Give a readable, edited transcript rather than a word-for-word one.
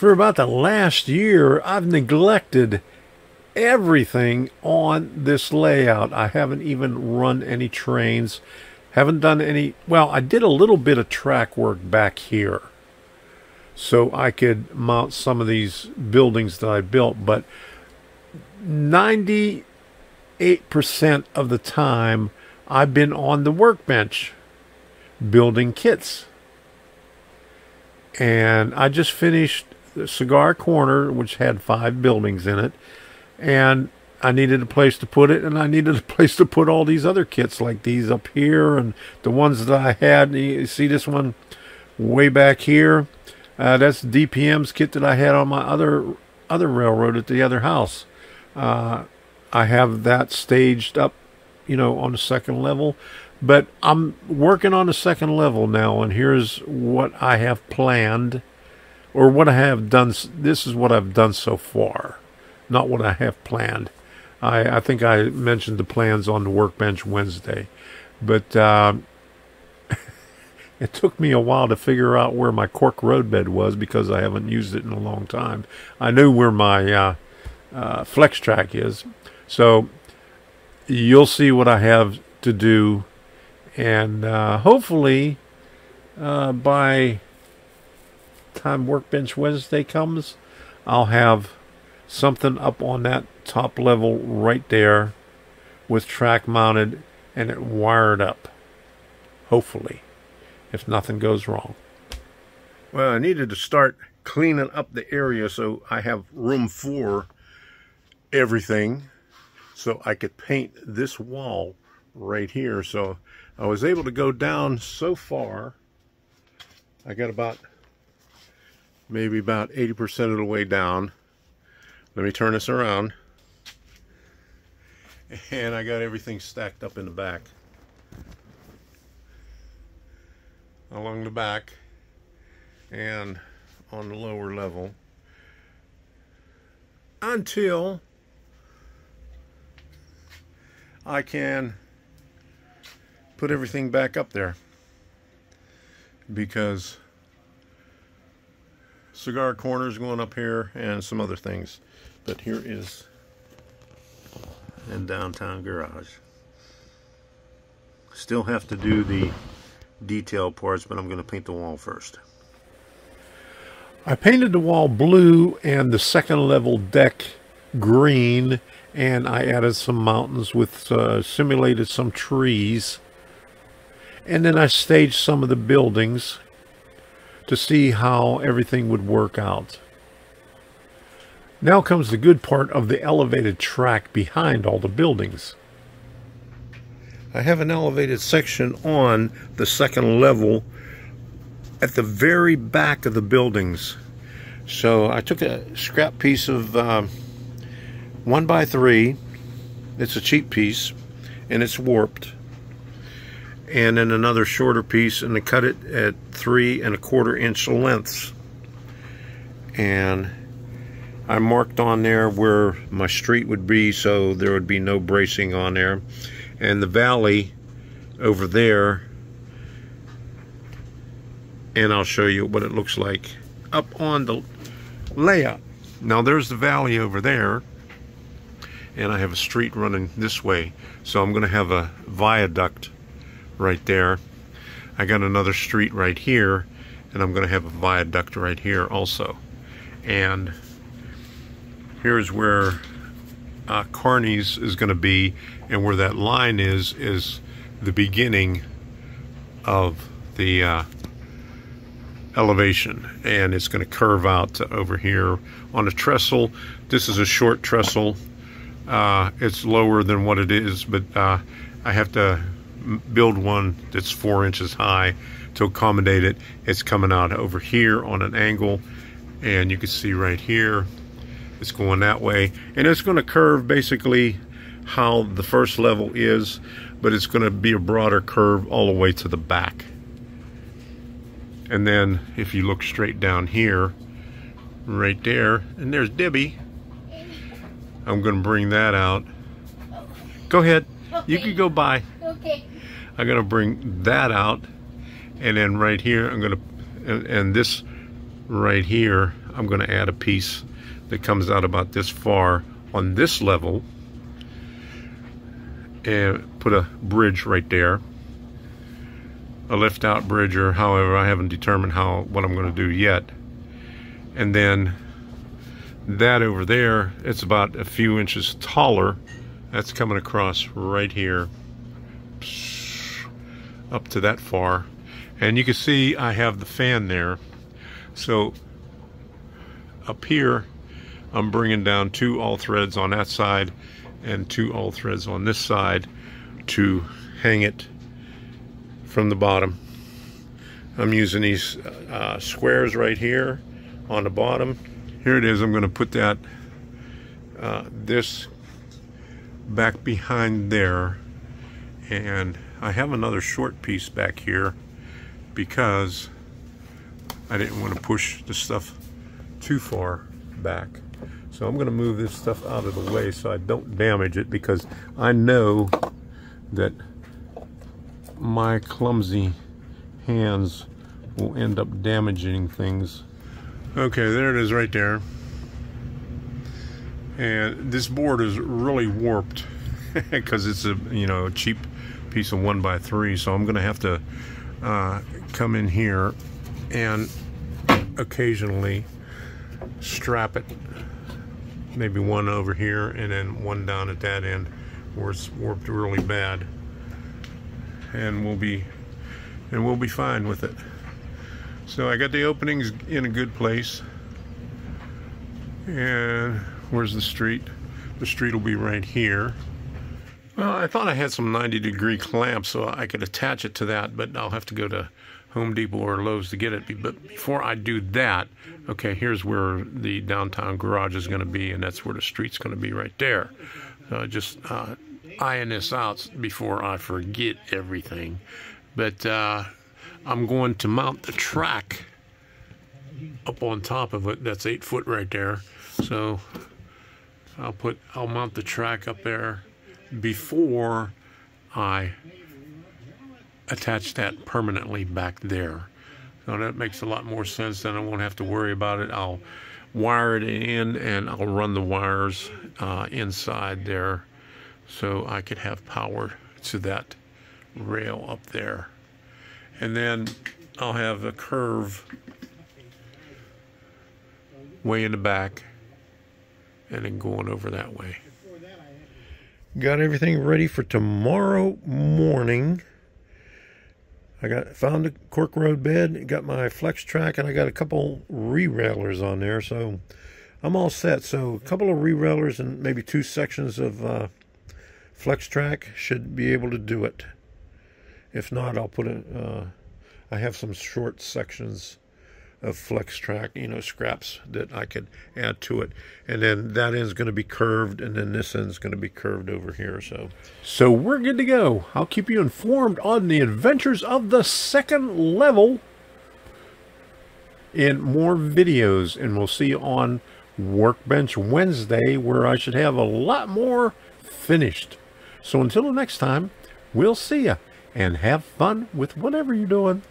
For about the last year, I've neglected everything on this layout. I haven't even run any trains, haven't done any, well, I did a little bit of track work back here so I could mount some of these buildings that I built, but 98% of the time I've been on the workbench building kits. And I just finished the Cigar Corner, which had 5 buildings in it, and I needed a place to put it, and I needed a place to put all these other kits like these up here and the ones that I had. You see this one way back here? That's DPM's kit that I had on my other railroad at the other house. I have that staged up, you know, on the second level. But I'm working on the second level now, and here's what I have planned, or what I have done. This is what I've done so far, not what I have planned. I think I mentioned the plans on the Workbench Wednesday, but it took me a while to figure out where my cork roadbed was because I haven't used it in a long time. I knew where my flex track is, so you'll see what I have to do. And hopefully by time Workbench Wednesday comes, I'll have something up on that top level right there with track mounted and it wired up. Hopefully, if nothing goes wrong. Well, I needed to start cleaning up the area so I have room for everything, so I could paint this wall right here. So I was able to go down so far. I got maybe about 80% of the way down. Let me turn this around. And I got everything stacked up in the back. Along the back and on the lower level. Until I can put everything back up there, because Cigar Corner is going up here and some other things. But here is in downtown garage. Still have to do the detail parts, but I'm going to paint the wall first. I painted the wall blue and the second level deck green, and I added some mountains with simulated some trees. And then I staged some of the buildings to see how everything would work out. Now comes the good part of the elevated track behind all the buildings. I have an elevated section on the second level at the very back of the buildings. So I took a scrap piece of 1x3. It's a cheap piece and it's warped. And then another shorter piece, and I cut it at 3 1/4 inch lengths. And I marked on there where my street would be, so there would be no bracing on there. And the valley over there, and I'll show you what it looks like up on the layout. Now there's the valley over there, and I have a street running this way, so I'm going to have a viaduct right there. I got another street right here, and I'm going to have a viaduct right here also. And here's where Carney's is going to be, and where that line is the beginning of the elevation, and it's going to curve out to over here on a trestle. This is a short trestle. It's lower than what it is, but I have to build one that's 4 inches high to accommodate it. It's coming out over here on an angle, and you can see right here it's going that way, and it's going to curve basically how the first level is, but it's going to be a broader curve all the way to the back. And then if you look straight down here, right there, and there's Debbie, I'm going to bring that out. Go ahead. Okay. You can go by. Okay. I'm going to bring that out, and then right here I'm going to, and this right here I'm going to add a piece that comes out about this far on this level and put a bridge right there, a lift out bridge, or however, I haven't determined what I'm going to do yet. And then that over there, it's about a few inches taller. That's coming across right here up to that far, and you can see I have the fan there. So up here I'm bringing down 2 all threads on that side and 2 all threads on this side to hang it from the bottom. I'm using these squares right here on the bottom. Here it is. I'm going to put that this back behind there, and I have another short piece back here because I didn't want to push the stuff too far back. So I'm going to move this stuff out of the way so I don't damage it, because I know that my clumsy hands will end up damaging things. Okay, there it is right there. And this board is really warped because it's a cheap piece of 1x3, so I'm gonna have to come in here and occasionally strap it, maybe one over here and then one down at that end where it's warped really bad, and we'll be fine with it. So I got the openings in a good place, and where's the street? The street will be right here. Well, I thought I had some 90-degree clamps so I could attach it to that, but I'll have to go to Home Depot or Lowe's to get it. But before I do that, okay, here's where the downtown garage is going to be, and that's where the street's going to be right there. So just eyeing this out before I forget everything. But I'm going to mount the track up on top of it. That's 8 foot right there. So I'll mount the track up there before I attach that permanently back there. So that makes a lot more sense. Then I won't have to worry about it. I'll wire it in, and I'll run the wires inside there so I could have power to that rail up there. And then I'll have a curve way in the back and then going over that way. Got everything ready for tomorrow morning. I found a cork road bed, got my flex track, and I got a couple re-railers on there, so I'm all set. So a couple of re-railers and maybe 2 sections of flex track should be able to do it. If not, I'll put it. I have some short sections of flex track, scraps that I could add to it, and then that end's going to be curved, and then this end's going to be curved over here. So we're good to go. I'll keep you informed on the adventures of the second level in more videos, and we'll see you on Workbench Wednesday, where I should have a lot more finished. So until the next time, we'll see ya, and have fun with whatever you're doing.